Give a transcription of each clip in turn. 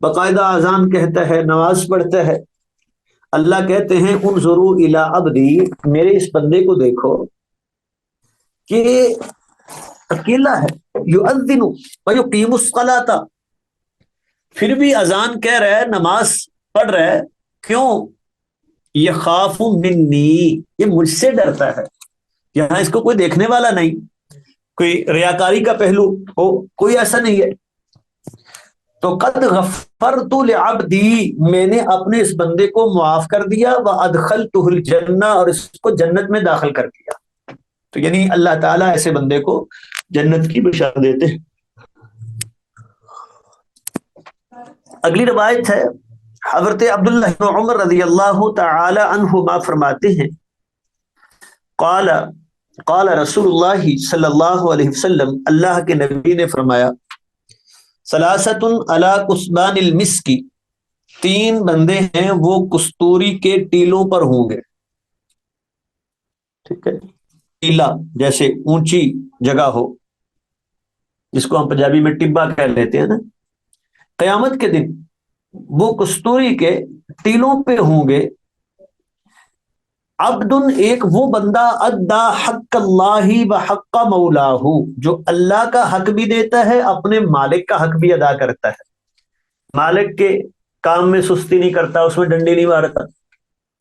باقاعدہ اذان کہتا ہے، نماز پڑھتا ہے۔ اللہ کہتے ہیں انظروا الی عبدی، میرے اس بندے کو دیکھو کہ اکیلا ہے، یؤذن ویقیم الصلاۃ، پھر بھی اذان کہہ رہا ہے، نماز پڑھ رہا ہے، کیوں؟ یخاف منی، یہ مجھ سے ڈرتا ہے۔ یہاں اس کو کوئی دیکھنے والا نہیں، کوئی ریاکاری کا پہلو ہو، کوئی ایسا نہیں ہے۔ تو قد غفرت لعبدی، میں نے اپنے اس بندے کو معاف کر دیا، وادخلتہ الجنہ، اور اس کو جنت میں داخل کر دیا۔ تو یعنی اللہ تعالیٰ ایسے بندے کو جنت کی بشارت دیتے ہیں۔ اگلی روایت ہے، حضرت عبداللہ بن عمر رضی اللہ تعالی عنہما فرماتے ہیں، قال قال رسول اللہ صلی اللہ علیہ وسلم، اللہ کے نبی نے فرمایا، ثلاثۃ علی کثبان المسک، تین بندے ہیں وہ کستوری کے ٹیلوں پر ہوں گے۔ ٹھیک ہے، ٹیلا جیسے اونچی جگہ ہو، جس کو ہم پنجابی میں ٹبا کہہ لیتے ہیں نا، قیامت کے دن وہ کستوری کے ٹیلوں پہ ہوں گے۔ عبد، ایک وہ بندہ، ادا حق اللہ و حق مولاہ، جو اللہ کا حق بھی دیتا ہے، اپنے مالک کا حق بھی ادا کرتا ہے۔ مالک کے کام میں سستی نہیں کرتا، اس میں ڈنڈی نہیں مارتا،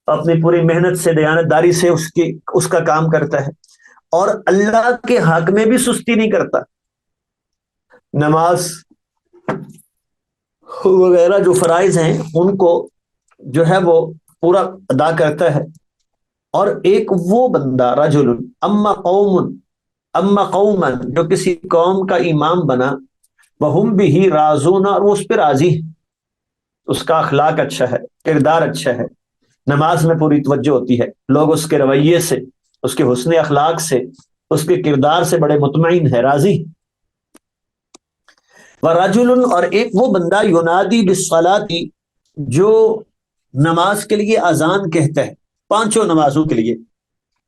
اپنی پوری محنت سے، دیانتداری سے اس کا کام کرتا ہے، اور اللہ کے حق میں بھی سستی نہیں کرتا۔ نماز وغیرہ جو فرائض ہیں ان کو جو ہے وہ پورا ادا کرتا ہے۔ اور ایک وہ بندہ، رجل اما قوما، جو کسی قوم کا امام بنا، وہم بہ راضون، اور وہ اس پہ راضی ہے، اس کا اخلاق اچھا ہے، کردار اچھا ہے، نماز میں پوری توجہ ہوتی ہے، لوگ اس کے رویے سے، اس کے حسن اخلاق سے، اس کے کردار سے بڑے مطمئن ہے، راضی۔ ورجل، اور ایک وہ بندہ، ینادی بالصلاۃ، جو نماز کے لیے اذان کہتا ہے، پانچوں نمازوں کے لیے،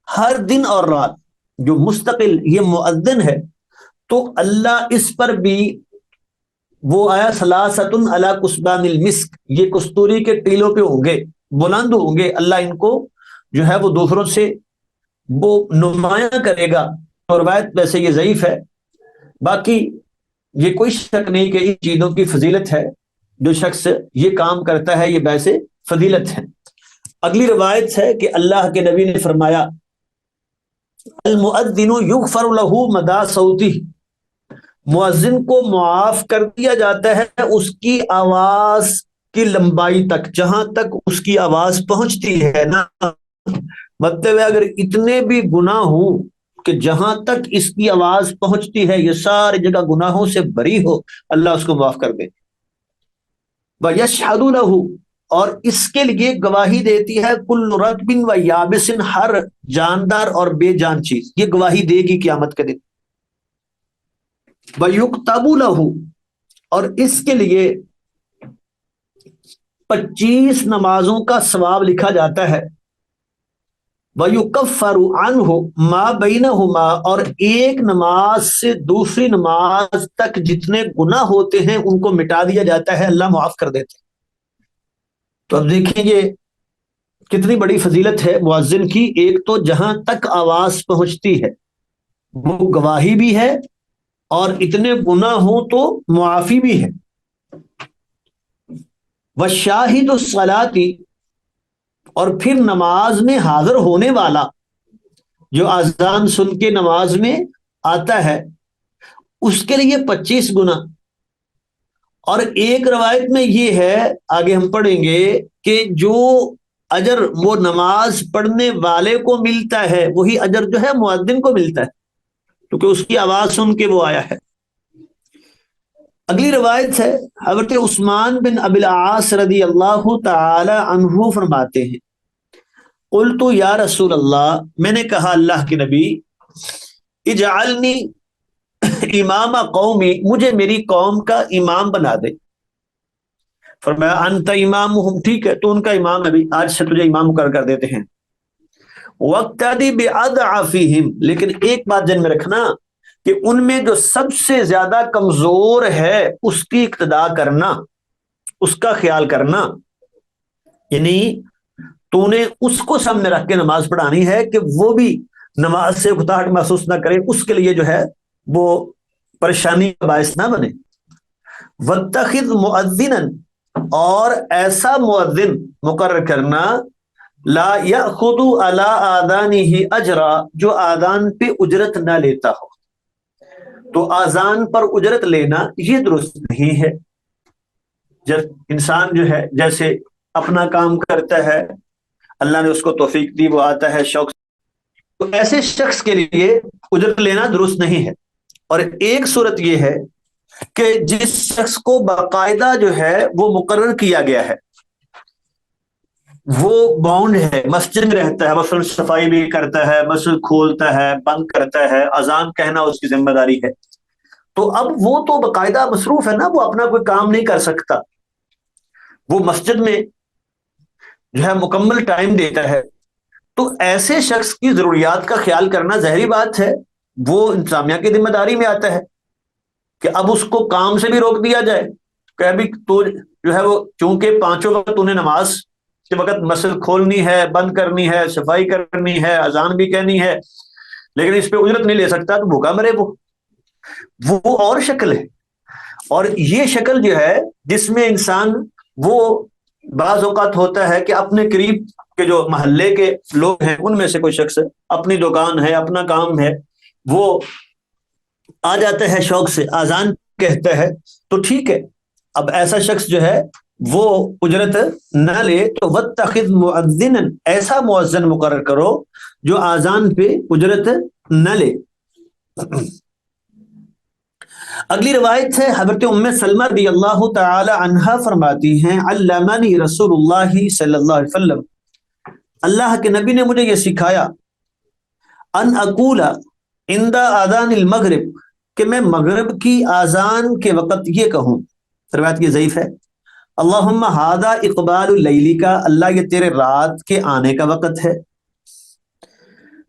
ہر دن اور رات، جو مستقل یہ مؤذن ہے، تو اللہ اس پر بھی، وہ آیا ثلاثۃ علی کثبان المسک، یہ کستوری کے ٹیلوں پہ ہوں گے، بلند ہوں گے، اللہ ان کو جو ہے وہ دوسروں سے وہ نمایاں کرے گا۔ اور روایت ویسے یہ ضعیف ہے، باقی یہ کوئی شک نہیں کہ ان چیزوں کی فضیلت ہے، جو شخص یہ کام کرتا ہے یہ باعث فضیلت ہے۔ اگلی روایت ہے کہ اللہ کے نبی نے فرمایا، المؤذن یغفر له مدى صوته، مؤذن کو معاف کر دیا جاتا ہے اس کی آواز کی لمبائی تک، جہاں تک اس کی آواز پہنچتی ہے نا، مطلب ہے اگر اتنے بھی گناہ ہوں کہ جہاں تک اس کی آواز پہنچتی ہے یہ ساری جگہ گناہوں سے بری ہو، اللہ اس کو معاف کر دے۔ وَيَشْهَدُ لَهُ، اور اس کے لیے گواہی دیتی ہے، کل رطب و یابس، ہر جاندار اور بے جان چیز یہ گواہی دے گی قیامت کے دن۔ وَيُكْتَبُ لَهُ، اور اس کے لیے 25 نمازوں کا ثواب لکھا جاتا ہے۔ وَيُكَفَّرُ عَنْهُ مَا بَيْنَهُمَا، اور ایک نماز سے دوسری نماز تک جتنے گناہ ہوتے ہیں ان کو مٹا دیا جاتا ہے، اللہ معاف کر دیتے ہیں۔ تو اب دیکھیں یہ کتنی بڑی فضیلت ہے مؤذن کی، ایک تو جہاں تک آواز پہنچتی ہے وہ گواہی بھی ہے، اور اتنے گناہ ہوں تو معافی بھی ہے۔ وَالشَّاهِدُ الصَّلَاةِ، اور پھر نماز میں حاضر ہونے والا، جو اذان سن کے نماز میں آتا ہے، اس کے لیے 25 گنا۔ اور ایک روایت میں یہ ہے، آگے ہم پڑھیں گے، کہ جو اجر وہ نماز پڑھنے والے کو ملتا ہے وہی اجر جو ہے مؤذن کو ملتا ہے، کیونکہ اس کی آواز سن کے وہ آیا ہے۔ اگلی روایت ہے، حضرت عثمان بن ابی العاص رضی اللہ تعالی عنہ فرماتے ہیں، قلت یا رسول اللہ، میں نے کہا اللہ کے نبی، اجعلنی امام قومی، مجھے میری قوم کا امام بنا دے۔ فرمایا انت امامہم، ٹھیک ہے تو ان کا امام نبی، آج سے تجھے امام مقرر کر دیتے ہیں۔ وقتدی باضعفہم، لیکن ایک بات ذہن میں رکھنا کہ ان میں جو سب سے زیادہ کمزور ہے اس کی اقتداء کرنا، اس کا خیال کرنا، یعنی تو نے اس کو سامنے رکھ کے نماز پڑھانی ہے کہ وہ بھی نماز سے اکتاہٹ محسوس نہ کرے، اس کے لیے جو ہے وہ پریشانی کا باعث نہ بنے۔ واتخذ مؤذنا، اور ایسا مؤذن مقرر کرنا، لا یأخذ علی آذانہ اجرا، جو آذان پہ اجرت نہ لیتا ہو۔ تو آذان پر اجرت لینا یہ درست نہیں ہے۔ جب انسان جو ہے جیسے اپنا کام کرتا ہے، اللہ نے اس کو توفیق دی، وہ آتا ہے شوق، تو ایسے شخص کے لیے اجرت لینا درست نہیں ہے۔ اور ایک صورت یہ ہے کہ جس شخص کو باقاعدہ جو ہے وہ مقرر کیا گیا ہے، وہ باؤنڈ ہے، مسجد میں رہتا ہے، مثلا صفائی بھی کرتا ہے، مسجد کھولتا ہے، بند کرتا ہے، اذان کہنا اس کی ذمہ داری ہے، تو اب وہ تو باقاعدہ مصروف ہے نا، وہ اپنا کوئی کام نہیں کر سکتا، وہ مسجد میں جو ہے مکمل ٹائم دیتا ہے، تو ایسے شخص کی ضروریات کا خیال کرنا ظاہری بات ہے وہ انتظامیہ کی ذمہ داری میں آتا ہے کہ اب اس کو کام سے بھی روک دیا جائے کہ ابھی تو جو ہے وہ چونکہ پانچوں وقت انہیں نماز کے وقت مسجد کھولنی ہے، بند کرنی ہے، صفائی کرنی ہے، اذان بھی کہنی ہے، لیکن اس پہ اجرت نہیں لے سکتا، تو بھوکا مرے وہ اور شکل ہے۔ اور یہ شکل جو ہے جس میں انسان وہ بعض اوقات ہوتا ہے کہ اپنے قریب کے جو محلے کے لوگ ہیں ان میں سے کوئی شخص اپنی دکان ہے، اپنا کام ہے، وہ آ جاتا ہے شوق سے، آذان کہتا ہے، تو ٹھیک ہے، اب ایسا شخص جو ہے وہ اجرت نہ لے، تو واتخذ مؤذنا، ایسا مؤذن مقرر کرو جو آذان پہ اجرت نہ لے۔ اگلی روایت ہے حضرت ام سلمہ رضی اللہ تعالی عنہا فرماتی ہیں، علمنی رسول اللہ صلی اللہ علیہ وسلم، اللہ کے نبی نے مجھے یہ سکھایا، ان اقول عند اذان المغرب، کہ میں مغرب کی اذان کے وقت یہ کہوں، روایت کی ضعیف ہے، اللہم ھذا اقبال اللیل کا، اللہ یہ تیرے رات کے آنے کا وقت ہے،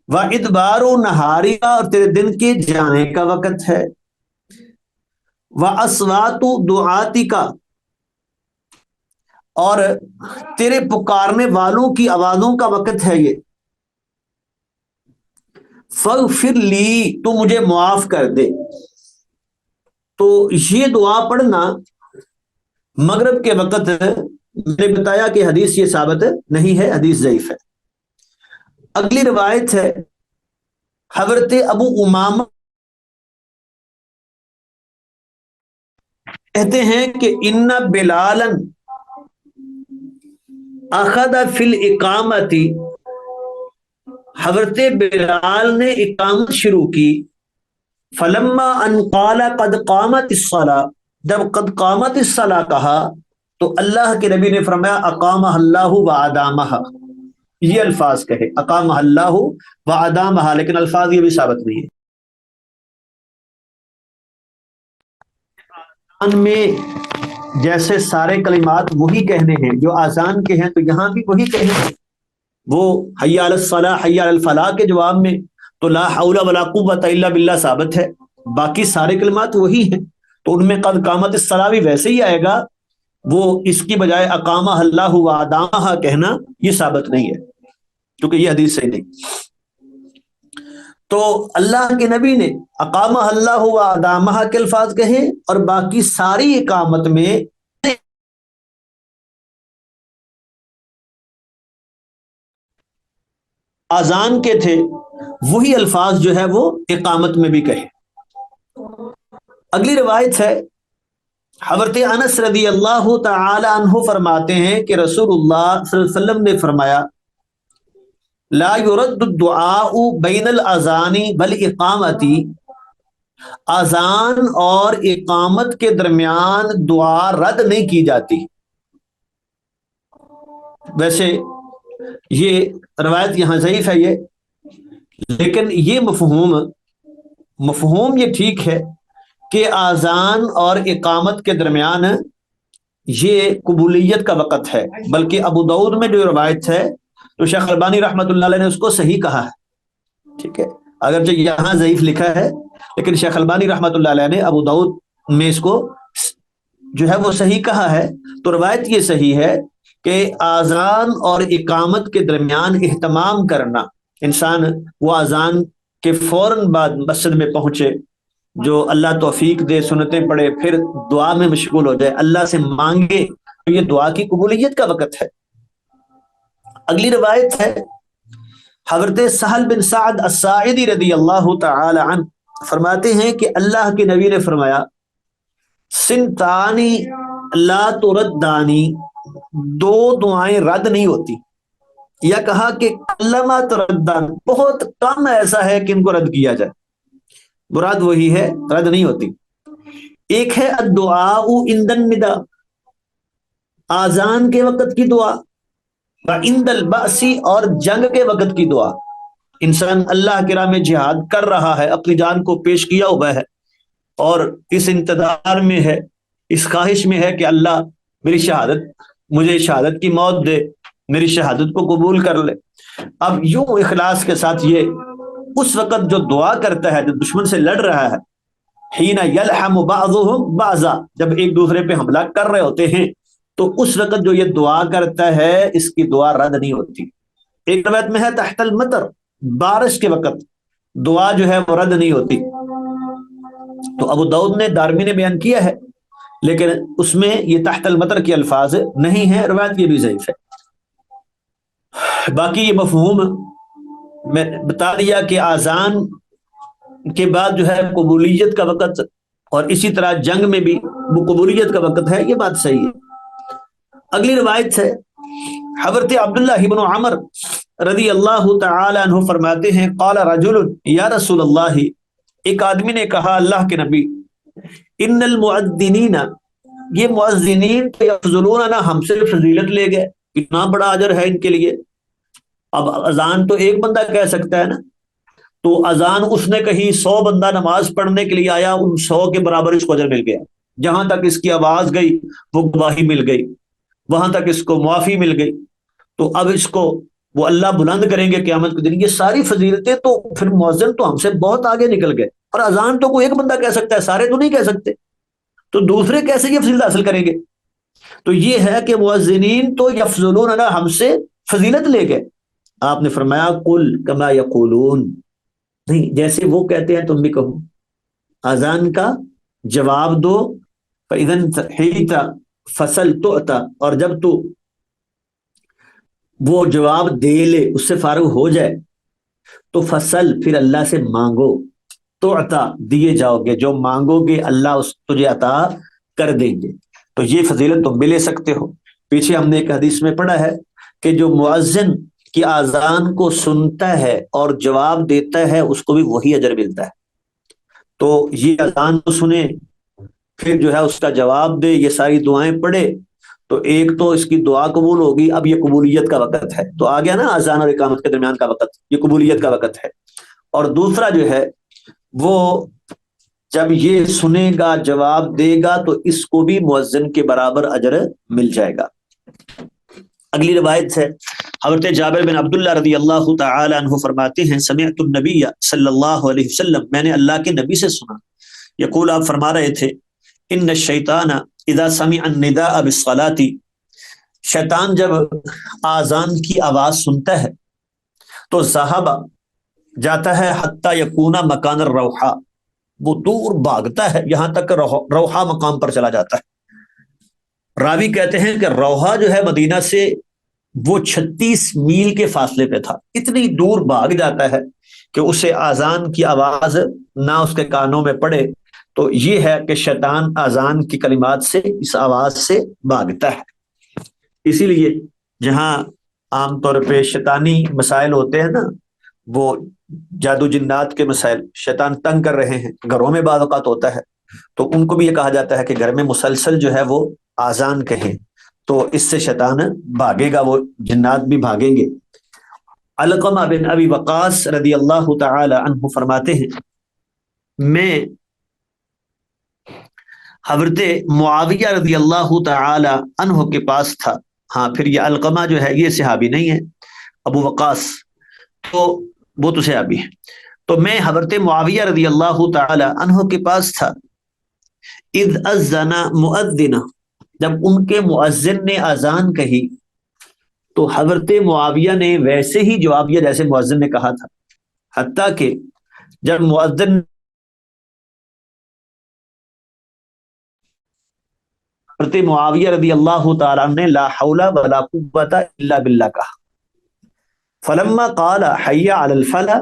وادبار نہاری کا، اور تیرے دن کے جانے کا وقت ہے، وَأَصْوَاتُ دُعَاتِكَ، اور تیرے پکارنے والوں کی آوازوں کا وقت ہے یہ، فَاغْفِرْ لِي، تو مجھے معاف کر دے۔ تو یہ دعا پڑھنا مغرب کے وقت، میں نے بتایا کہ حدیث یہ ثابت نہیں ہے، حدیث ضعیف ہے۔ اگلی روایت ہے حضرت ابو امامہ کہتے ہیں کہ ان بلالا اخذ فی الاقامت، حضرت بلال نے اقامت شروع کی، فلما ان قال قد قامت الصلاۃ، جب قد قامت الصلاۃ کہا تو اللہ کے نبی نے فرمایا اقامہ اللہ وادامہ، یہ الفاظ کہے اقامہ اللہ وادامہ، لیکن الفاظ یہ بھی ثابت نہیں ہے۔ میں جیسے سارے کلمات وہی کہنے ہیں جو آذان کے ہیں، تو یہاں بھی وہی کہنے ہیں، وہ حی علی الصلاح حی علی الفلاح کے جواب میں تو لا حول ولا قوت الا باللہ ثابت ہے، باقی سارے کلمات وہی ہیں، تو ان میں قد قامت الصلاح بھی ویسے ہی آئے گا، وہ اس کی بجائے اقامہ اللہ وادامہ کہنا یہ ثابت نہیں ہے کیونکہ یہ حدیث صحیح نہیں۔ تو اللہ کے نبی نے اقامہ اللہ و ادامہ کے الفاظ کہے، اور باقی ساری اقامت میں آذان کے تھے وہی الفاظ جو ہے وہ اقامت میں بھی کہے۔ اگلی روایت ہے حضرت انس رضی اللہ تعالی عنہ فرماتے ہیں کہ رسول اللہ صلی اللہ علیہ وسلم نے فرمایا، لا يرد الدعاء بین الاذان والاقامت، اذان اور اقامت کے درمیان دعا رد نہیں کی جاتی۔ ویسے یہ روایت یہاں ضعیف ہے یہ، لیکن یہ مفہوم یہ ٹھیک ہے کہ اذان اور اقامت کے درمیان یہ قبولیت کا وقت ہے، بلکہ ابو داؤد میں جو روایت ہے تو شیخ البانی رحمۃ اللہ علیہ نے اس کو صحیح کہا ہے، ٹھیک ہے، اگرچہ یہاں ضعیف لکھا ہے لیکن شیخ البانی رحمۃ اللہ علیہ نے ابو داؤد میں اس کو جو ہے وہ صحیح کہا ہے، تو روایت یہ صحیح ہے کہ آذان اور اقامت کے درمیان اہتمام کرنا، انسان وہ آذان کے فوراً بعد مسجد میں پہنچے، جو اللہ توفیق دے، سنتیں پڑھے، پھر دعا میں مشغول ہو جائے، اللہ سے مانگے، تو یہ دعا کی قبولیت کا وقت ہے۔ اگلی روایت ہے حضرت سہل بن سعد الساعدی رضی اللہ تعالی عنہ فرماتے ہیں کہ اللہ کے نبی نے فرمایا سنتانی لا تردانی، دو دعائیں رد نہیں ہوتی، یا کہا کہ کلمہ تردان، بہت کم ایسا ہے کہ ان کو رد کیا جائے، مراد وہی ہے، رد نہیں ہوتی۔ ایک ہے الدعاء عند النداء، آذان کے وقت کی دعا، عند البأس، اور جنگ کے وقت کی دعا۔ انسان اللہ کی راہ میں جہاد کر رہا ہے، اپنی جان کو پیش کیا ہوا ہے، اور اس انتظار میں ہے، اس خواہش میں ہے کہ اللہ میری شہادت، مجھے شہادت کی موت دے، میری شہادت کو قبول کر لے۔ اب یوں اخلاص کے ساتھ یہ اس وقت جو دعا کرتا ہے، جو دشمن سے لڑ رہا ہے، حین یلحم بعضهم بعضا، جب ایک دوسرے پہ حملہ کر رہے ہوتے ہیں، تو اس وقت جو یہ دعا کرتا ہے، اس کی دعا رد نہیں ہوتی۔ ایک روایت میں ہے تحت المطر، بارش کے وقت دعا جو ہے وہ رد نہیں ہوتی۔ تو ابو داؤد نے، دارمی نے بیان کیا ہے، لیکن اس میں یہ تحت المطر کے الفاظ نہیں ہیں، روایت یہ بھی ضعیف ہے۔ باقی یہ مفہوم میں بتا دیا کہ آذان کے بعد جو ہے قبولیت کا وقت، اور اسی طرح جنگ میں بھی وہ قبولیت کا وقت ہے، یہ بات صحیح ہے۔ اگلی روایت ہے حضرت عبداللہ بن عمر رضی اللہ تعالی عنہ فرماتے ہیں قال رجل یا رسول اللہ، ایک آدمی نے کہا اللہ کے نبی، ان المؤذنین، یہ مؤذنین یفضلوننا، ہم سے فضیلت لے گئے، اتنا بڑا اجر ہے ان کے لیے۔ اب اذان تو ایک بندہ کہہ سکتا ہے نا، تو اذان اس نے کہی 100 بندہ نماز پڑھنے کے لیے آیا، ان 100 کے برابر اس کو اجر مل گیا، جہاں تک اس کی آواز گئی وہ گواہی مل گئی، وہاں تک اس کو معافی مل گئی، تو اب اس کو وہ اللہ بلند کریں گے قیامت کے دن۔ یہ ساری فضیلتیں تو پھر مؤذن تو ہم سے بہت آگے نکل گئے، اور اذان تو کوئی ایک بندہ کہہ سکتا ہے، سارے تو نہیں کہہ سکتے، تو دوسرے کیسے یہ فضیلت حاصل کریں گے؟ تو یہ ہے کہ مؤذنین تو یفضلون، ہم سے فضیلت لے گئے۔ آپ نے فرمایا قل کما یقولون، نہیں جیسے وہ کہتے ہیں تم بھی کہو، اذان کا جواب دو، فَإِذَا انْتَهَيْتَ فَصَلْ تُعْتَ، اور جب تو وہ جواب دے لے، اس سے فارغ ہو جائے، تو فصل، پھر اللہ سے مانگو، تو عطا، دیے جاؤ گے، جو مانگو گے اللہ اس تجھے عطا کر دیں گے۔ تو یہ فضیلت تم بھی لے سکتے ہو۔ پیچھے ہم نے ایک حدیث میں پڑھا ہے کہ جو مؤذن کی آذان کو سنتا ہے اور جواب دیتا ہے، اس کو بھی وہی اجر ملتا ہے۔ تو یہ اذان کو سنے، پھر جو ہے اس کا جواب دے، یہ ساری دعائیں پڑھے، تو ایک تو اس کی دعا قبول ہوگی، اب یہ قبولیت کا وقت ہے، تو آ گیا نا اذان اور اقامت کے درمیان کا وقت، یہ قبولیت کا وقت ہے۔ اور دوسرا جو ہے وہ جب یہ سنے گا، جواب دے گا، تو اس کو بھی مؤذن کے برابر اجر مل جائے گا۔ اگلی روایت ہے حضرت جابر بن عبداللہ رضی اللہ تعالی عنہ فرماتے ہیں سمعت النبی صلی اللہ علیہ وسلم، میں نے اللہ کے نبی سے سنا، یقول، آپ فرما رہے تھے، ان الشیطان اذا سمع النداء بالصلاۃ، شیطان جب آذان کی آواز سنتا ہے تو ذہب، جاتا ہے، حتی یکون مکان الروحا، وہ دور بھاگتا ہے یہاں تک روحا مقام پر چلا جاتا ہے۔ راوی کہتے ہیں کہ روحا جو ہے مدینہ سے وہ 36 میل کے فاصلے پہ تھا، اتنی دور بھاگ جاتا ہے کہ اسے آذان کی آواز نہ اس کے کانوں میں پڑے۔ تو یہ ہے کہ شیطان آذان کی کلمات سے، اس آواز سے بھاگتا ہے۔ اسی لیے جہاں عام طور پہ شیطانی مسائل ہوتے ہیں نا، وہ جادو جنات کے مسائل، شیطان تنگ کر رہے ہیں، گھروں میں بعض اوقات ہوتا ہے، تو ان کو بھی یہ کہا جاتا ہے کہ گھر میں مسلسل جو ہے وہ آذان کہیں، تو اس سے شیطان بھاگے گا، وہ جنات بھی بھاگیں گے۔ علقمہ بن ابی وقاص رضی اللہ تعالی عنہ فرماتے ہیں، میں حضرت معاویہ رضی اللہ تعالی عنہ کے پاس تھا۔ ہاں، پھر یہ علقمہ جو ہے یہ صحابی نہیں ہے، ابو وقاص تو وہ تو صحابی ہے۔ تو میں حضرت معاویہ رضی اللہ تعالی عنہ کے پاس تھا، اذ اذن مؤذن، جب ان کے مؤذن نے اذان کہی تو حضرت معاویہ نے ویسے ہی جواب دیا جیسے مؤذن نے کہا تھا، حتیٰ کہ جب مؤذن حضرت معاویہ رضی اللہ تعالیٰ نے لا حول ولا قوت الا باللہ کہا، فلما قال حی علی الفلاح،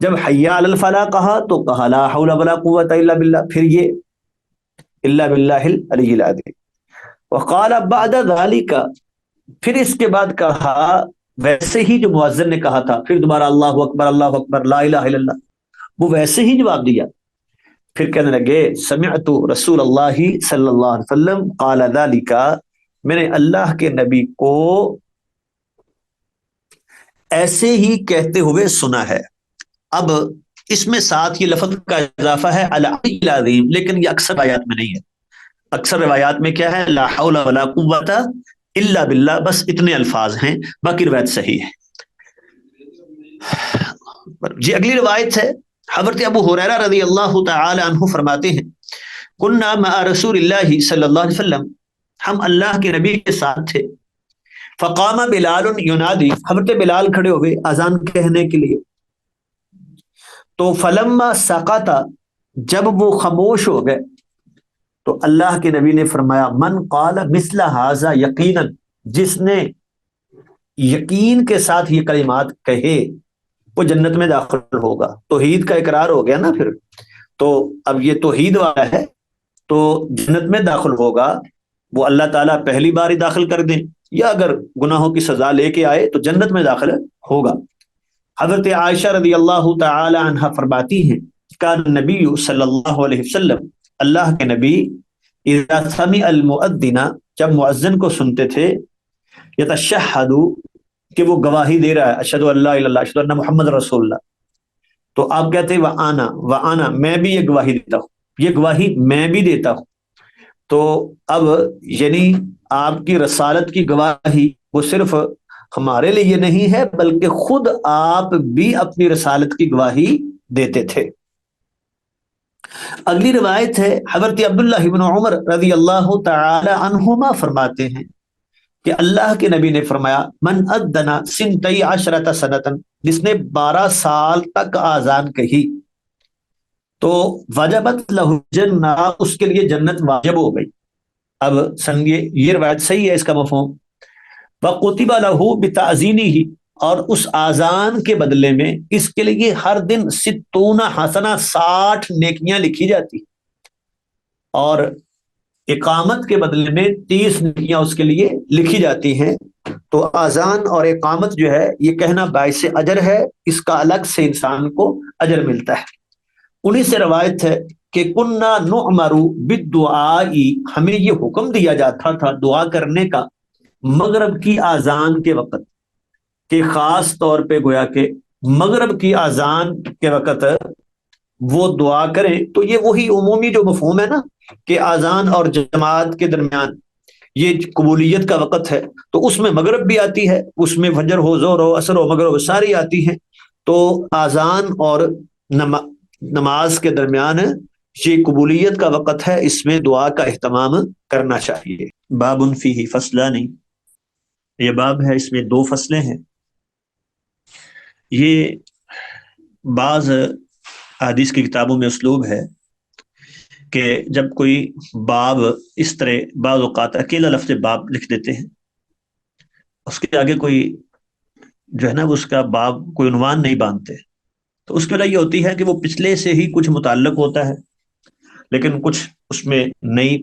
جب حی علی الفلاح کہا تو کہا لا حول ولا قوت الا باللہ، پھر یہ الا باللہ العلی العظیم، وقال بعد ذلك، پھر اس کے بعد کہا ویسے ہی جو مؤذن نے کہا تھا، پھر دوبارہ اللہ اکبر لا الہ الا اللہ، وہ ویسے ہی جواب دیا۔ پھر کہنے لگے سمعت رسول اللہ صلی اللہ علیہ وسلم قال ذلك، میں نے اللہ کے نبی کو ایسے ہی کہتے ہوئے سنا ہے۔ اب اس میں ساتھ یہ لفظ کا اضافہ ہے العلی العظیم، لیکن یہ اکثر روایات میں نہیں ہے۔ اکثر روایات میں کیا ہے؟ لا حول ولا قوت الا باللہ، بس اتنے الفاظ ہیں، باقی روایت صحیح ہے۔ جی اگلی روایت ہے، حضرت ابو ہریرہ رضی اللہ تعالی عنہ فرماتے ہیں کننا مع رسول اللہ صلی اللہ علیہ وسلم، ہم اللہ کے نبی کے ساتھ تھے، فقام بلال ینادی، حضرت بلال کھڑے ہو گئے اذان کہنے کے لیے، تو فلما سقط، جب وہ خاموش ہو گئے تو اللہ کے نبی نے فرمایا من قال مثل ھذا یقینا، جس نے یقین کے ساتھ یہ کلمات کہے وہ جنت میں داخل ہوگا۔ توحید کا اقرار ہو گیا نا، پھر تو اب یہ توحید والا ہے تو جنت میں داخل ہوگا، وہ اللہ تعالیٰ پہلی بار ہی داخل کر دیں یا اگر گناہوں کی سزا لے کے آئے تو جنت میں داخل ہوگا۔ حضرت عائشہ رضی اللہ تعالی عنہ فرماتی ہیں کان نبی صلی اللہ علیہ وسلم، اللہ کے نبی اذا سمع المؤذن، جب مؤذن کو سنتے تھے، یتشہد، کہ وہ گواہی دے رہا ہے اشہد ان لا الہ الا اللہ اشہد ان محمد رسول اللہ، تو آپ کہتے ہیں وآنا میں بھی یہ گواہی دیتا ہوں، یہ گواہی میں بھی دیتا ہوں۔ تو اب یعنی آپ کی رسالت کی گواہی وہ صرف ہمارے لیے نہیں ہے بلکہ خود آپ بھی اپنی رسالت کی گواہی دیتے تھے۔ اگلی روایت ہے حضرت عبداللہ بن عمر رضی اللہ تعالی عنہما فرماتے ہیں کہ اللہ کے نبی نے فرمایا من اذن سنتی عشرۃ سنۃ، جس نے 12 سال تک اذان کہی تو وجبت لہ الجنہ، اس کے لیے جنت واجب ہو گئی۔ اب سنگے یہ روایت صحیح ہے، اس کا مفہوم وَقُتِبَ لَهُ بِتَعْزِينِهِ، اور اس آزان کے بدلے میں اس کے لیے ہر دن 60 حسنہ، 60 نیکیاں لکھی جاتی، اور اقامت کے بدلے میں 30 نیکیاں اس کے لیے لکھی جاتی ہیں۔ تو آزان اور اقامت جو ہے یہ کہنا باعث اجر ہے، اس کا الگ سے انسان کو اجر ملتا ہے۔ انہی سے روایت ہے کہ کننا نؤمر بالدعاء، ہمیں یہ حکم دیا جاتا تھا دعا کرنے کا مغرب کی آزان کے وقت، کہ خاص طور پہ گویا کہ مغرب کی آزان کے وقت وہ دعا کریں، تو یہ وہی عمومی جو مفہوم ہے نا کہ آزان اور جماعت کے درمیان یہ قبولیت کا وقت ہے، تو اس میں مغرب بھی آتی ہے، اس میں فجر ہو، ظہر ہو، عصر ہو، مغرب ہو، ساری آتی ہیں۔ تو آزان اور نماز کے درمیان یہ قبولیت کا وقت ہے، اس میں دعا کا اہتمام کرنا چاہیے۔ باب فیہ فصلان، یہ باب ہے، اس میں 2 فصلیں ہیں۔ یہ بعض حدیث کی کتابوں میں اسلوب ہے کہ جب کوئی باب اس طرح بعض اوقات اکیلا لفظ باب لکھ دیتے ہیں، اس کے آگے کوئی جو ہے نا اس کا باب کوئی عنوان نہیں باندھتے، تو اس کی وجہ یہ ہوتی ہے کہ وہ پچھلے سے ہی کچھ متعلق ہوتا ہے، لیکن کچھ اس میں نئی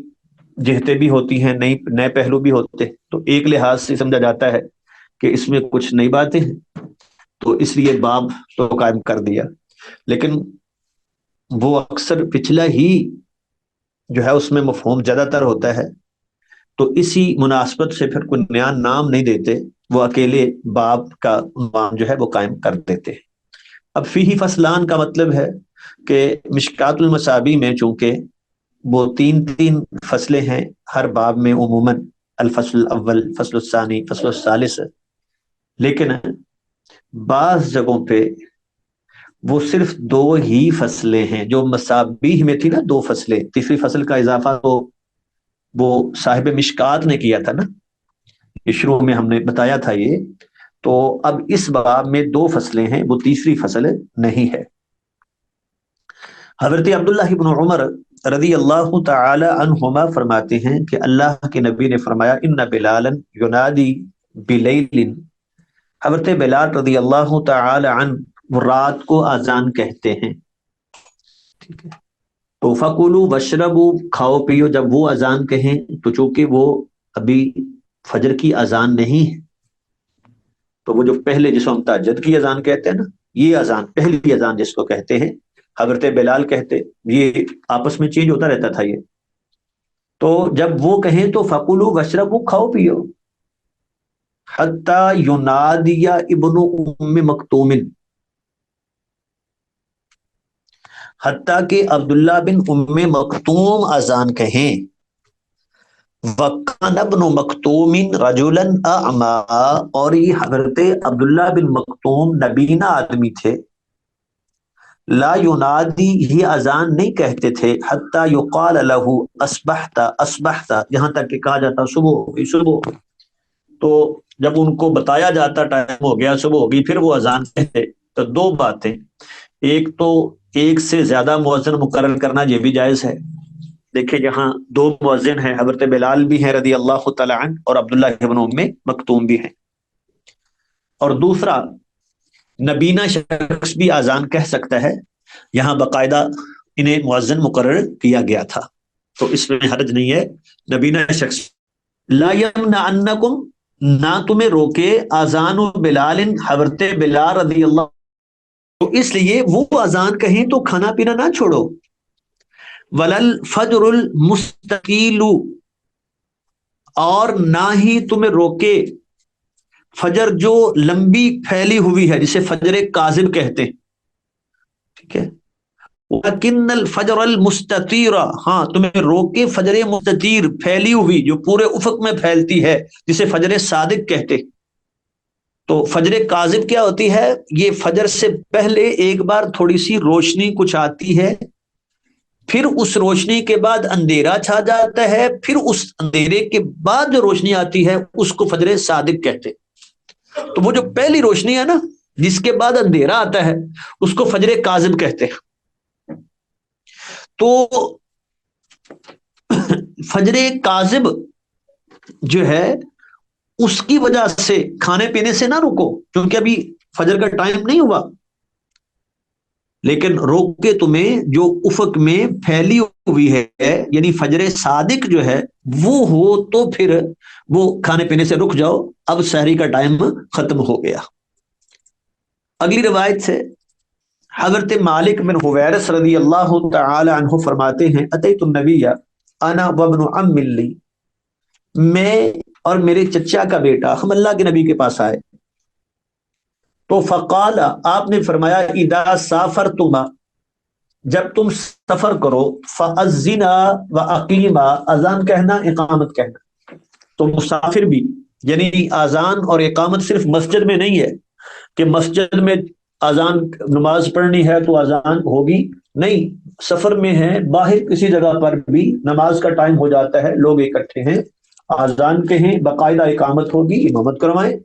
جہتیں بھی ہوتی ہیں، نئے پہلو بھی ہوتے ہیں، تو ایک لحاظ سے سمجھا جاتا ہے کہ اس میں کچھ نئی باتیں ہیں، تو اس لیے باب تو قائم کر دیا، لیکن وہ اکثر پچھلا ہی جو ہے اس میں مفہوم زیادہ تر ہوتا ہے، تو اسی مناسبت سے پھر کوئی نیا نام نہیں دیتے، وہ اکیلے باب کا عنوان جو ہے وہ قائم کر دیتے ہیں۔ اب فیہ فصلان کا مطلب ہے کہ مشکات المصابیح میں چونکہ وہ 3 فصلیں ہیں، ہر باب میں عموماً الفصل الاول، فصل الثانی، فصل الثالث، لیکن بعض جگہوں پہ وہ صرف 2 ہی فصلیں ہیں، جو مسابیح میں تھی نا 2 فصلیں، تیسری فصل کا اضافہ تو وہ صاحب مشکات نے کیا تھا نا، یہ شروع میں ہم نے بتایا تھا یہ، تو اب اس باب میں 2 فصلیں ہیں، وہ تیسری فصل نہیں ہے۔ حضرت عبداللہ بن عمر رضی اللہ تعالی عنہما فرماتے ہیں کہ اللہ کے نبی نے فرمایا ان بلالا ینادی بلیل، حضرت بلال رضی اللہ تعالی عنہ وہ رات کو اذان کہتے ہیں، ٹھیک ہے، تو فکلوا واشربوا، کھاؤ پیو جب وہ اذان کہیں، تو چونکہ وہ ابھی فجر کی اذان نہیں ہے، تو وہ جو پہلے جس کو ہم تہجد کی اذان کہتے ہیں نا، یہ اذان پہلی اذان جس کو کہتے ہیں حضرت بلال کہتے، یہ آپس میں چینج ہوتا رہتا تھا یہ، تو جب وہ کہیں تو فکلوا واشربوا، کھاؤ پیو، حتی ینادی ابن ام مکتوم، حتیٰ کہ عبداللہ بن ام مکتوم اذان کہیں، وَكَانَ ابْنُ مَكْتُومٍ رَجُلًا أَعْمَىٰ، اور یہ حضرت عبداللہ بن مکتوم نبینا آدمی تھے، لا ینادی، یہ اذان نہیں کہتے تھے، حتیٰ یقال لہ اصبحت اصبحت، یہاں تک کہ کہا جاتا صبح ہو گئی صبح ہو گئی، تو جب ان کو بتایا جاتا ٹائم ہو گیا صبح ہو گئی، پھر وہ اذان کہتے۔ تو 2 باتیں، ایک تو ایک سے زیادہ مؤذن مقرر کرنا یہ بھی جائز ہے، دیکھیں یہاں 2 مؤذن ہیں، حضرت بلال بھی ہیں رضی اللہ تعالی عنہ، اور عبداللہ ابن ام مکتوم بھی ہیں، اور دوسرا نبینا شخص بھی اذان کہہ سکتا ہے، یہاں باقاعدہ انہیں مؤذن مقرر کیا گیا تھا، تو اس میں حرج نہیں ہے، نبینا شخص۔ لا یمنعنکم، نہ تمہیں روکے، اذان بلال، حضرت بلال رضی اللہ، تو اس لیے وہ اذان کہیں تو کھانا پینا نہ چھوڑو، ولل فجر المستقیل، اور نہ ہی تمہیں روکے فجر جو لمبی پھیلی ہوئی ہے، جسے فجر کاذب کہتے ہیں، ٹھیک ہے، وَلَكِنَّ الْفَجْرَ الْمُسْتَطِيرَ، ہاں تمہیں روکے فجر مستطیر، پھیلی ہوئی جو پورے افق میں پھیلتی ہے، جسے فجر صادق کہتے۔ تو فجر کاذب کیا ہوتی ہے؟ یہ فجر سے پہلے ایک بار تھوڑی سی روشنی کچھ آتی ہے، پھر اس روشنی کے بعد اندھیرا چھا جاتا ہے، پھر اس اندھیرے کے بعد جو روشنی آتی ہے اس کو فجر صادق کہتے۔ تو وہ جو پہلی روشنی ہے نا، جس کے بعد اندھیرا آتا ہے، اس کو فجر کاذب کہتے ہیں۔ تو فجر کاذب جو ہے اس کی وجہ سے کھانے پینے سے نہ رکو، کیونکہ ابھی فجر کا ٹائم نہیں ہوا، لیکن روک کے تمہیں جو افق میں پھیلی ہوئی ہے، یعنی فجر صادق جو ہے وہ ہو، تو پھر وہ کھانے پینے سے رک جاؤ، اب سحری کا ٹائم ختم ہو گیا۔ اگلی روایت سے حضرت مالک بن حویرث رضی اللہ تعالی عنہ فرماتے ہیں اتیت النبی انا وابن عم لی، میں اور میرے چچا کا بیٹا ہم اللہ کے نبی کے پاس آئے، تو فقال، آپ نے فرمایا اذا سافرتما، جب تم سفر کرو، فاذنا واقیما، اذان کہنا اقامت کہنا، تو مسافر بھی، یعنی اذان اور اقامت صرف مسجد میں نہیں ہے کہ مسجد میں اذان نماز پڑھنی ہے تو اذان ہوگی، نہیں، سفر میں ہے، باہر کسی جگہ پر بھی نماز کا ٹائم ہو جاتا ہے، لوگ اکٹھے ہیں، اذان کہیں، باقاعدہ اقامت ہوگی، امامت کروائیں۔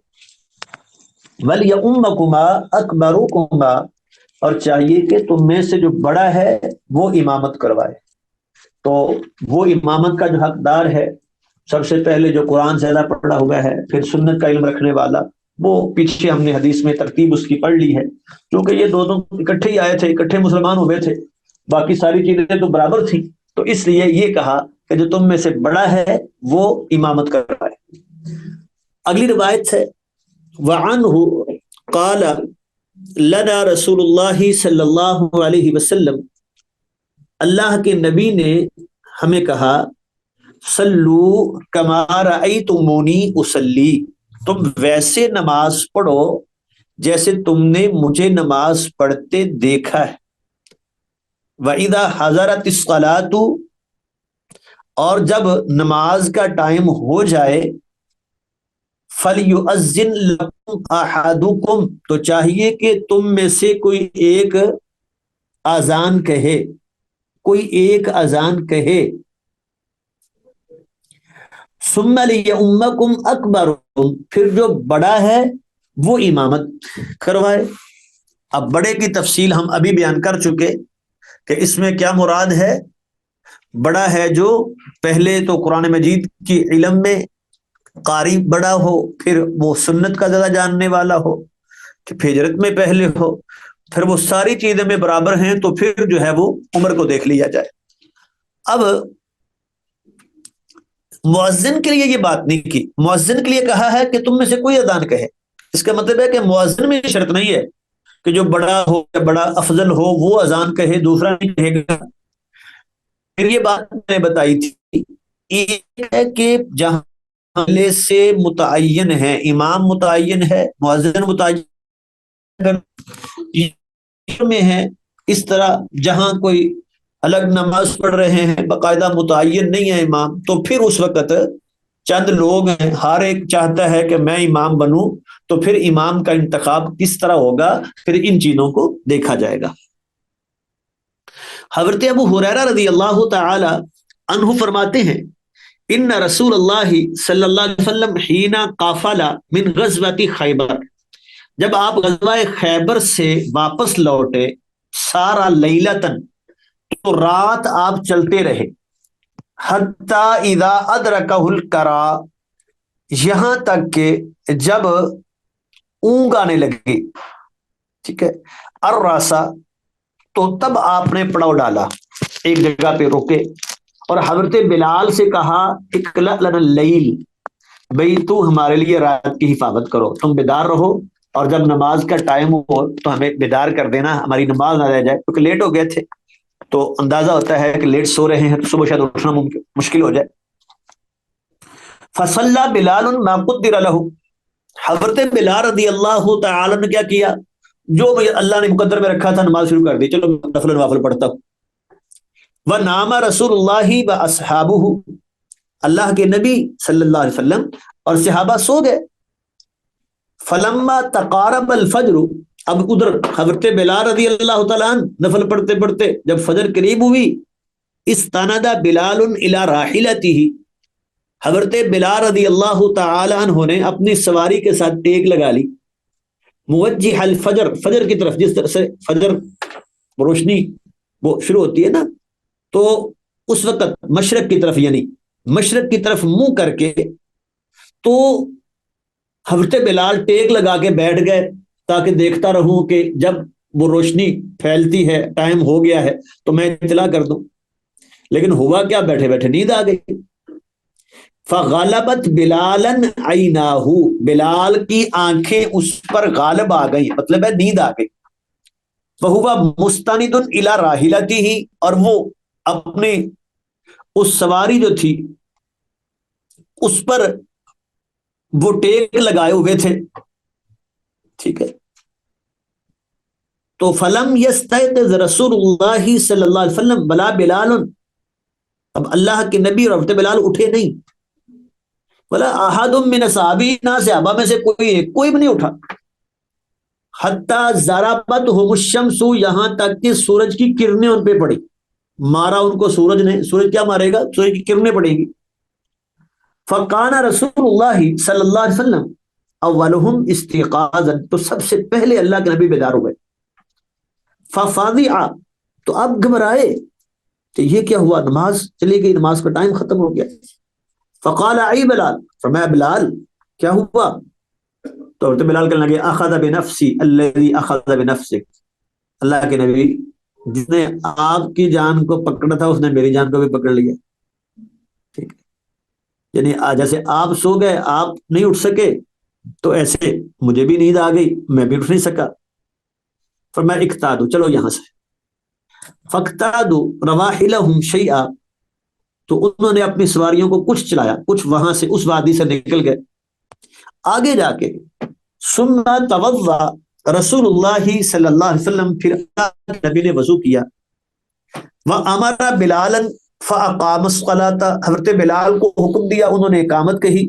وَلْيَؤُمَّكُمَا أَكْبَرُكُمَا، اور چاہیے کہ تم میں سے جو بڑا ہے وہ امامت کروائے۔ تو وہ امامت کا جو حقدار ہے، سب سے پہلے جو قرآن زیادہ پڑھا ہوا ہے، پھر سنت کا علم رکھنے والا، وہ پیچھے ہم نے حدیث میں ترتیب اس کی پڑھ لی ہے، کیونکہ یہ دونوں اکٹھے ہی آئے تھے، اکٹھے مسلمان ہوئے تھے، باقی ساری چیزیں تو برابر تھیں، تو اس لیے یہ کہا کہ جو تم میں سے بڑا ہے وہ امامت کروائے۔ اگلی روایت ہے وعنہ قال لنا رسول اللہ صلی اللہ علیہ وسلم، اللہ کے نبی نے ہمیں کہا صلو کما رأیتمونی اصلی، تم ویسے نماز پڑھو جیسے تم نے مجھے نماز پڑھتے دیکھا ہے۔ وَإِذَا حَضَرَتِ الصَّلَاةُ، اور جب نماز کا ٹائم ہو جائے، فَلْيُؤَذِّن لَكُمْ، احدکم، تو چاہیے کہ تم میں سے کوئی ایک اذان کہے، کوئی ایک اذان کہے، ثم لیؤمکم اکبرکم، پھر جو بڑا ہے وہ امامت کروائے۔ اب بڑے کی تفصیل ہم ابھی بیان کر چکے کہ اس میں کیا مراد ہے۔ بڑا ہے جو پہلے تو قرآن مجید کی علم میں قاری بڑا ہو، پھر وہ سنت کا زیادہ جاننے والا ہو، کہ ہجرت میں پہلے ہو، پھر وہ ساری چیزیں میں برابر ہیں، تو پھر جو ہے وہ عمر کو دیکھ لیا جائے۔ اب مؤذن کے لیے یہ بات نہیں کی، مؤذن کے لیے کہا ہے کہ تم میں سے کوئی اذان کہے۔ اس کا مطلب ہے کہ مؤذن میں یہ شرط نہیں ہے کہ جو بڑا ہو یا بڑا افضل ہو وہ اذان کہے، دوسرا نہیں کہے گا۔ پھر یہ بات میں نے بتائی تھی، ایک ہے کہ جہاں پہلے سے متعین ہے، امام متعین ہے، مؤذن متعین میں ہے، اس طرح جہاں کوئی الگ نماز پڑھ رہے ہیں، باقاعدہ متعین نہیں ہے امام، تو پھر اس وقت چند لوگ ہیں، ہر ایک چاہتا ہے کہ میں امام بنوں، تو پھر امام کا انتخاب کس طرح ہوگا، پھر ان چیزوں کو دیکھا جائے گا۔ حضرت ابو ہریرہ رضی اللہ تعالی عنہ فرماتے ہیں، ان رسول اللہ صلی اللہ علیہ وسلم حین قافل من غزوۃ خیبر، جب آپ غزوہ خیبر سے واپس لوٹے، سارا لیلتن، تو رات آپ چلتے رہے، حتی اذا ادرکہ الکرا، یہاں تک کہ جب اونگ آنے لگی، ٹھیک ہے، الراسا، تو تب آپ نے پڑاؤ ڈالا، ایک جگہ پہ روکے، اور حضرت بلال سے کہا اقلع لنا اللیل، بھئی تو ہمارے لیے رات کی حفاظت کرو، تم بیدار رہو، اور جب نماز کا ٹائم ہو تو ہمیں بیدار کر دینا، ہماری نماز نہ رہ جائے، کیونکہ لیٹ ہو گئے تھے، تو اندازہ ہوتا ہے کہ لیٹ سو رہے ہیں تو صبح شاید اٹھنا مشکل ہو جائے۔ فصلی بلال ما قدر له، حضرت بلال رضی اللہ تعالی نے کیا کیا، جو اللہ نے مقدر میں رکھا تھا نماز شروع کر دی، چلو نفل نوافل پڑھتا ہوں۔ ونام رسول اللہ واصحابہ، اللہ کے نبی صلی اللہ علیہ وسلم اور صحابہ سو گئے۔ فلما تقارب الفجر، اب ادھر حضرت بلال رضی اللہ تعالیٰ عنہ نفل پڑھتے پڑھتے جب فجر قریب ہوئی، استند بلال الی راحلتہ، حضرت بلال رضی اللہ تعالی عنہ نے اپنی سواری کے ساتھ ٹیک لگا لی، موجہ الفجر، فجر کی طرف، جس طرح سے فجر روشنی وہ شروع ہوتی ہے نا، تو اس وقت مشرق کی طرف، یعنی مشرق کی طرف منہ کر کے، تو حضرت بلال ٹیک لگا کے بیٹھ گئے تاکہ دیکھتا رہوں کہ جب وہ روشنی پھیلتی ہے، ٹائم ہو گیا ہے، تو میں اطلاع کر دوں۔ لیکن ہوا کیا، بیٹھے بیٹھے نیند آ گئی۔ فغلبت بلالا عیناہ، بلال کی آنکھیں اس پر غالب آ گئی، مطلب ہے نیند آ گئی۔ فہو مستند الی راحلتہ، اور وہ اپنی اس سواری جو تھی اس پر وہ ٹیک لگائے ہوئے تھے، ٹھیک ہے۔ تو فلم یستیقظ رسول اللہ صلی اللہ علیہ وسلم ولا بلال، اب اللہ کے نبی اور حضرت بلال اٹھے نہیں، ولا احد من اصحابہ، صحابہ میں سے کوئی بھی نہیں اٹھا، حتی ضربتہم الشمس، یہاں تک کہ سورج کی کرنیں ان پہ پڑی، مارا ان کو سورج نے، سورج کیا مارے گا، سورج کی کرنیں پڑیں گی۔ فقال رسول اللہ صلی اللہ علیہ وسلم اولہم استيقاظا، تو سب سے پہلے اللہ کے نبی بیدار ہوئے۔ ففزع، تو اب گھبرائے کہ یہ کیا ہوا، نماز چلی گئی، نماز کا ٹائم ختم ہو گیا۔ فقال ای بلال، فرمایا بلال کیا ہوا، تو حضرت بلال کہنے لگے اخذ بنفسی الذی اخذ بنفسک، اللہ کے نبی جس نے آپ کی جان کو پکڑا تھا اس نے میری جان کو بھی پکڑ لیا، ٹھیک ہے، یعنی جیسے آپ سو گئے، آپ نہیں اٹھ سکے، تو ایسے مجھے بھی نیند آ گئی، میں بھی اٹھ نہیں سکا۔ فرمایا اقتادوا، چلو یہاں سے، فاقتادوا رواحلہم شیئا، تو انہوں نے اپنی سواریوں کو کچھ چلایا، کچھ وہاں سے اس وادی سے نکل گئے آگے جا کے۔ ثم توضا رسول اللہ صلی اللہ علیہ وسلم، پھر اللہ کے نبی نے وضو کیا، وامر بلالا فاقام الصلاۃ، حضرت بلال کو حکم دیا، انہوں نے اقامت کہی،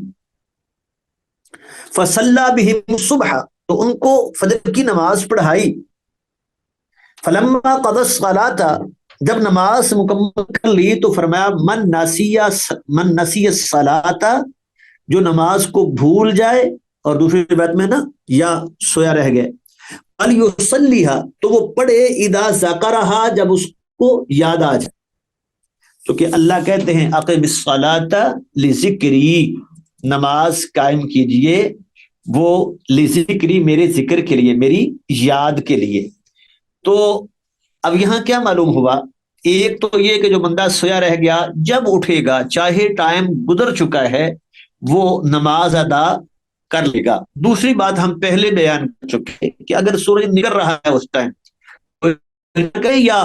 فصلی بہم الصبح، تو ان کو فجر کی نماز پڑھائی. فلما قضى الصلاة، جب نماز مکمل کر لی تو فرمایا من نسی الصلاة، جو نماز کو بھول جائے، اور دوسری روایت میں نا یا سویا رہ گئے، فلیصلیھا، تو وہ پڑھے اذا ذکرھا، جب اس کو یاد آ جائے. کیونکہ اللہ کہتے ہیں اقم الصلاة لذکری، نماز قائم کیجئے وہ لذکری، میرے ذکر کے لیے، میری یاد کے لیے. تو اب یہاں کیا معلوم ہوا؟ ایک تو یہ کہ جو بندہ سویا رہ گیا جب اٹھے گا چاہے ٹائم گزر چکا ہے وہ نماز ادا کر لے گا. دوسری بات ہم پہلے بیان کر چکے کہ اگر سورج نکل رہا ہے اس ٹائم یا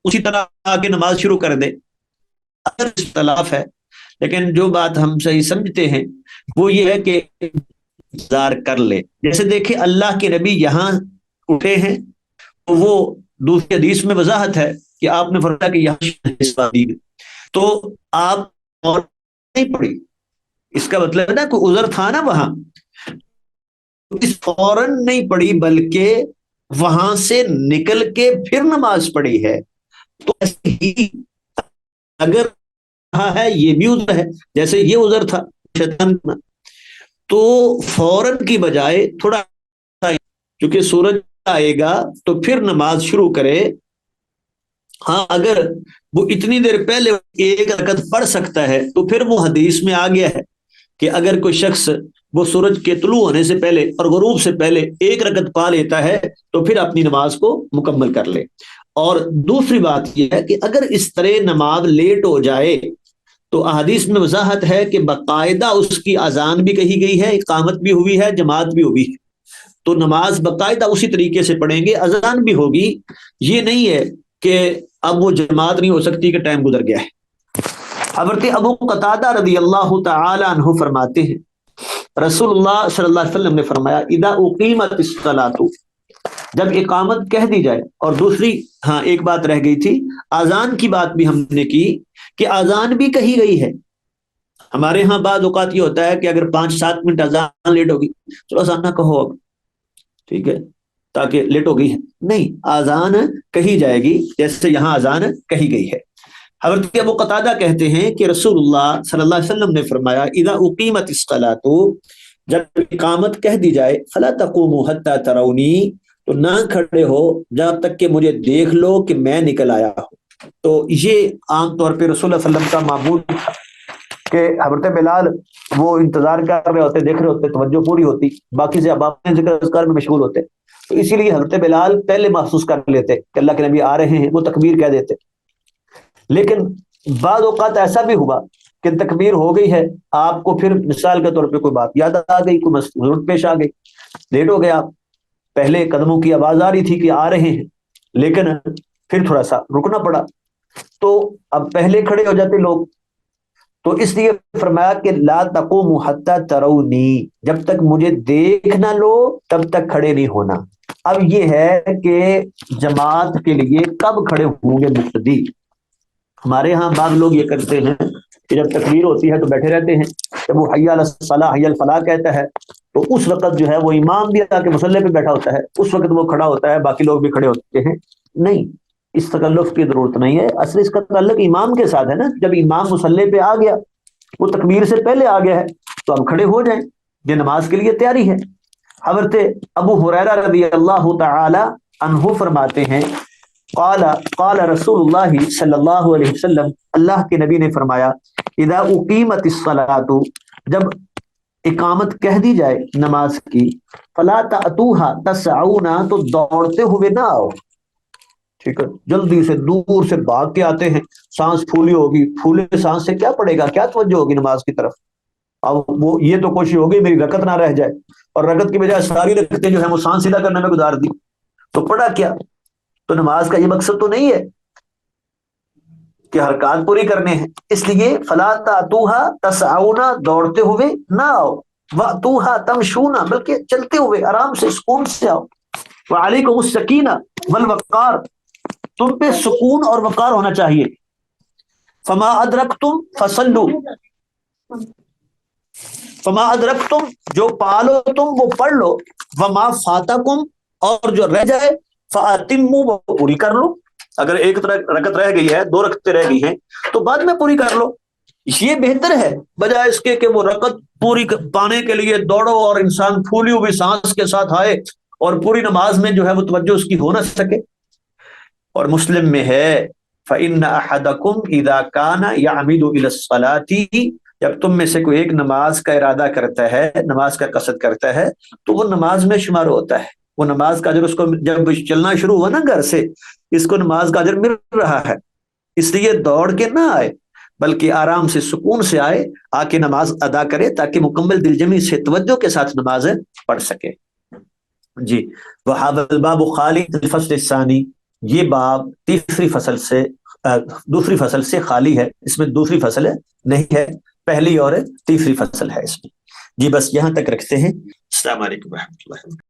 اسی طرح آ کے نماز شروع کر دے، اگر اختلاف ہے. لیکن جو بات ہم صحیح سمجھتے ہیں وہ یہ ہے کہ انتظار کر لے. جیسے دیکھیں اللہ کے نبی یہاں اٹھے ہیں تو وہ دوسری حدیث میں وضاحت ہے کہ آپ نے فرمایا کہ یہاں تو آپ اور نہیں پڑھی. اس کا مطلب ہے نا کوئی عذر تھا نا وہاں، فوراً نہیں پڑھی بلکہ وہاں سے نکل کے پھر نماز پڑھی ہے. تو ایسے ہی اگر کہا ہے یہ بھی عذر ہے، جیسے یہ عذر تھا شیطان کا، تو فوراً کی بجائے تھوڑا کیونکہ سورج آئے گا تو پھر نماز شروع کرے. ہاں اگر وہ اتنی دیر پہلے ایک رکعت پڑھ سکتا ہے تو پھر وہ حدیث میں آ گیا ہے کہ اگر کوئی شخص وہ سورج کے طلوع ہونے سے پہلے اور غروب سے پہلے ایک رکعت پا لیتا ہے تو پھر اپنی نماز کو مکمل کر لے. اور دوسری بات یہ ہے کہ اگر اس طرح نماز لیٹ ہو جائے تو احادیث میں وضاحت ہے کہ باقاعدہ اس کی اذان بھی کہی گئی ہے، اقامت بھی ہوئی ہے، جماعت بھی ہوئی ہے، تو نماز باقاعدہ اسی طریقے سے پڑھیں گے، اذان بھی ہوگی. یہ نہیں ہے کہ اب وہ جماعت نہیں ہو سکتی کہ ٹائم گزر گیا ہے. حضرت ابو قتادہ رضی اللہ تعالی عنہ فرماتے ہیں رسول اللہ صلی اللہ علیہ وسلم نے فرمایا اذا اقیمت الصلاۃ، جب اقامت کہہ دی جائے. اور دوسری ہاں ایک بات رہ گئی تھی، اذان کی بات بھی ہم نے کی کہ اذان بھی کہی گئی ہے. ہمارے ہاں بعض اوقات یہ ہوتا ہے کہ اگر 5-7 منٹ اذان لیٹ ہوگی چلو اذان نہ کہو اب، ٹھیک ہے تاکہ لیٹ ہو گئی ہے. نہیں، اذان کہی جائے گی جیسے یہاں اذان کہی گئی ہے. حضرت ابو قتادہ کہتے ہیں کہ رسول اللہ صلی اللہ علیہ وسلم نے فرمایا اذا اقیمت الصلاۃ، جب اقامت کہہ دی جائے فلا تقوموا حتی ترونی، تو نہ کھڑے ہو جب تک کہ مجھے دیکھ لو کہ میں نکل آیا ہوں. تو یہ عام طور پہ رسول اللہ صلی اللہ علیہ وسلم کا معمول تھا کہ حضرت بلال وہ انتظار کر رہے ہوتے، دیکھ رہے ہوتے، توجہ پوری ہوتی، باقی سے اب ذکر اذکار میں مشغول ہوتے. تو اسی لیے حضرت بلال پہلے محسوس کر لیتے کہ اللہ کے نبی آ رہے ہیں، وہ تکبیر کہہ دیتے. لیکن بعض اوقات ایسا بھی ہوا کہ تکبیر ہو گئی ہے، آپ کو پھر مثال کے طور پہ کوئی بات یاد آ گئی، کوئی ضرورت پیش آ گئی، لیٹ ہو گیا، پہلے قدموں کی آواز آ رہی تھی کہ آ رہے ہیں لیکن پھر تھوڑا سا رکنا پڑا، تو اب پہلے کھڑے ہو جاتے لوگ. تو اس لیے فرمایا کہ لا تقوموا حتی ترونی، جب تک مجھے دیکھ نہ لو تب تک کھڑے نہیں ہونا. اب یہ ہے کہ جماعت کے لیے کب کھڑے ہوں گے مقتدی. ہمارے ہاں بعض لوگ یہ کرتے ہیں کہ جب تکبیر ہوتی ہے تو بیٹھے رہتے ہیں، جب وہ حی علی الصلاۃ حی الفلاح کہتا ہے تو اس وقت جو ہے وہ امام بھی آ کے مصلی پہ بیٹھا ہوتا ہے، اس وقت وہ کھڑا ہوتا ہے، باقی لوگ بھی کھڑے ہوتے ہیں. نہیں، اس تکلف کی ضرورت نہیں ہے. اصل اس کا تعلق امام کے ساتھ ہے نا. جب امام مصلی پہ آ گیا، وہ تکبیر سے پہلے آ گیا ہے تو اب کھڑے ہو جائیں، یہ نماز کے لیے تیاری ہے. حضرت ابو ہریرہ رضی اللہ تعالی عنہ فرماتے ہیں قال رسول اللہ صلی اللہ علیہ وسلم، اللہ کے نبی نے فرمایا اذا اقیمت الصلاۃ، جب اقامت کہہ دی جائے نماز کی، فلا تأتوها تسعون، تو دوڑتے ہوئے نہ آؤ. ٹھیک ہے، جلدی سے دور سے بھاگ کے آتے ہیں، سانس پھولی ہوگی، پھولے سانس سے کیا پڑے گا، کیا توجہ ہوگی نماز کی طرف. اب وہ یہ تو کوشش ہوگی میری رکعت نہ رہ جائے، اور رکعت کی بجائے ساری رکعتیں جو ہیں وہ سانس سیدھا کرنے میں گزار دی، تو پڑھا کیا. تو نماز کا یہ مقصد تو نہیں ہے کہ حرکات پوری کرنے ہیں. اس لیے فلا تأتوها تسعون، دوڑتے ہوئے نہ آؤ، وأتوها تمشون، بلکہ چلتے ہوئے آرام سے سکون سے آؤ. وعلیکم السکینہ والوقار، تم پہ سکون اور وقار ہونا چاہیے. فما ادرکتم فصلوا، فما ادرکتم جو پالو تم وہ پڑھ لو، وما فاتکم اور جو رہ جائے فاتموا وہ پوری کر لو. اگر ایک رکعت رہ گئی ہے، 2 رکعتیں رہ گئی ہیں تو بعد میں پوری کر لو. یہ بہتر ہے بجائے اس کے کہ وہ رکعت پوری پانے کے لیے دوڑو اور انسان پھولی ہوئی سانس کے ساتھ آئے اور پوری نماز میں جو ہے وہ توجہ اس کی ہو نہ سکے. اور مسلم میں ہے فَإِنَّ أَحَدَكُمْ إِذَا كَانَ يَعْمِدُ إِلَى الصَّلَاةِ جب تم میں سے کوئی ایک نماز کا ارادہ کرتا ہے، نماز کا قصد کرتا ہے تو وہ نماز میں شمار ہوتا ہے. وہ نماز کا اجر اس کو جب چلنا شروع ہوا نا گھر سے، اس کو نماز کا اجر مل رہا ہے. اس لیے دوڑ کے نہ آئے بلکہ آرام سے سکون سے آئے، آ کے نماز ادا کرے تاکہ مکمل دل جمی سے توجہ کے ساتھ نمازیں پڑھ سکے. جی وَهَذَا الْبَابُ خَالٍ الْفَصْلِ الثَّانِي یہ باب دوسری فصل سے خالی ہے. اس میں دوسری فصل نہیں ہے، پہلی اور تیسری فصل ہے اس میں. جی بس یہاں تک رکھتے ہیں. السلام علیکم و رحمۃ اللہ.